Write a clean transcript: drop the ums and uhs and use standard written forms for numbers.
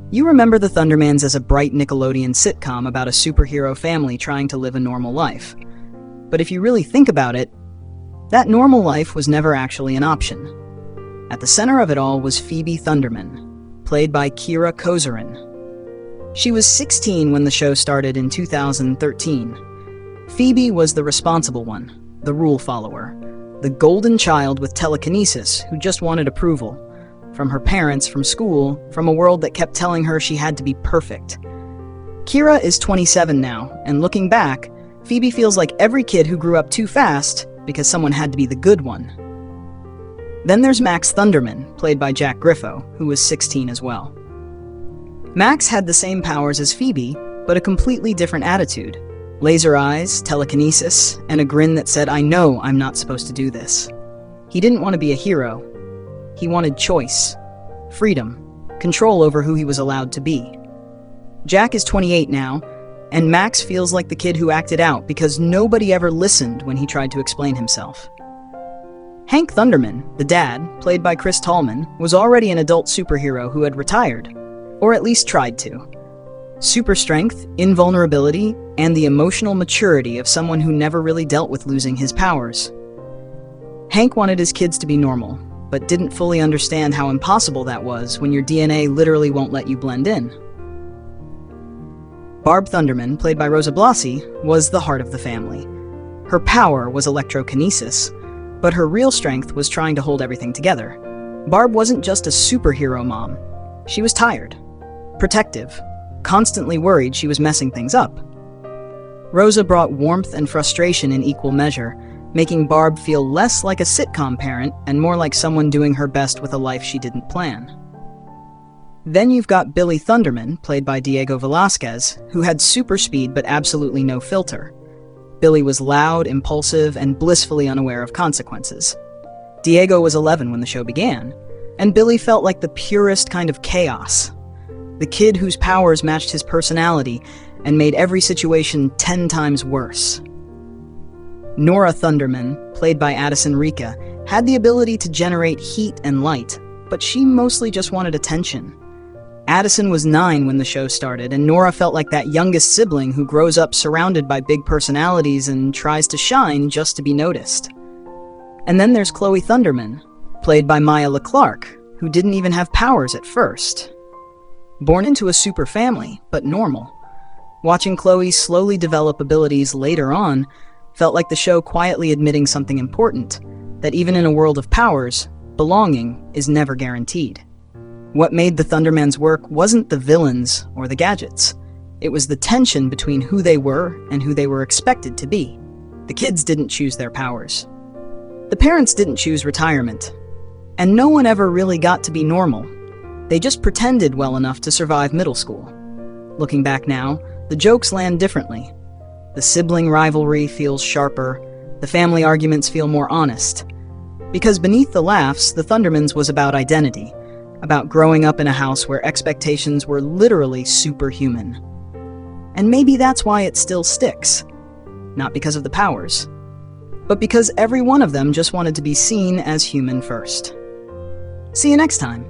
You remember the Thundermans as a bright Nickelodeon sitcom about a superhero family trying to live a normal life. But if you really think about it, that normal life was never actually an option. At the center of it all was Phoebe Thunderman, played by Kira Kozarin. She was 16 when the show started in 2013. Phoebe was the responsible one, the rule follower, the golden child with telekinesis who just wanted approval. From her parents, from school, from a world that kept telling her she had to be perfect. Kira is 27 now, and looking back, Phoebe feels like every kid who grew up too fast because someone had to be the good one. Then there's Max Thunderman, played by Jack Griffo, who was 16 as well. Max had the same powers as Phoebe, but a completely different attitude. Laser eyes, telekinesis, and a grin that said, "I know I'm not supposed to do this." He didn't want to be a hero. He wanted choice, freedom, control over who he was allowed to be. Jack is 28 now, and Max feels like the kid who acted out because nobody ever listened when he tried to explain himself. Hank Thunderman, the dad, played by Chris Tallman, was already an adult superhero who had retired, or at least tried to. Super strength, invulnerability, and the emotional maturity of someone who never really dealt with losing his powers. Hank wanted his kids to be normal, but didn't fully understand how impossible that was when your DNA literally won't let you blend in. Barb Thunderman, played by Rosa Blasi, was the heart of the family. Her power was electrokinesis, but her real strength was trying to hold everything together. Barb wasn't just a superhero mom. She was tired, protective, constantly worried she was messing things up. Rosa brought warmth and frustration in equal measure, making Barb feel less like a sitcom parent and more like someone doing her best with a life she didn't plan. Then you've got Billy Thunderman, played by Diego Velasquez, who had super speed but absolutely no filter. Billy was loud, impulsive, and blissfully unaware of consequences. Diego was 11 when the show began, and Billy felt like the purest kind of chaos. The kid whose powers matched his personality and made every situation 10 times worse. Nora Thunderman, played by Addison Rika, had the ability to generate heat and light, but she mostly just wanted attention. Addison was 9 when the show started, and Nora felt like that youngest sibling who grows up surrounded by big personalities and tries to shine just to be noticed. And then there's Chloe Thunderman, played by Maya LeClark, who didn't even have powers at first. Born into a super family, but normal. Watching Chloe slowly develop abilities later on felt like the show quietly admitting something important, that even in a world of powers, belonging is never guaranteed. What made the Thundermans work wasn't the villains or the gadgets. It was the tension between who they were and who they were expected to be. The kids didn't choose their powers. The parents didn't choose retirement. And no one ever really got to be normal. They just pretended well enough to survive middle school. Looking back now, the jokes land differently. The sibling rivalry feels sharper. The family arguments feel more honest. Because beneath the laughs, the Thundermans was about identity. About growing up in a house where expectations were literally superhuman. And maybe that's why it still sticks. Not because of the powers, but because every one of them just wanted to be seen as human first. See you next time.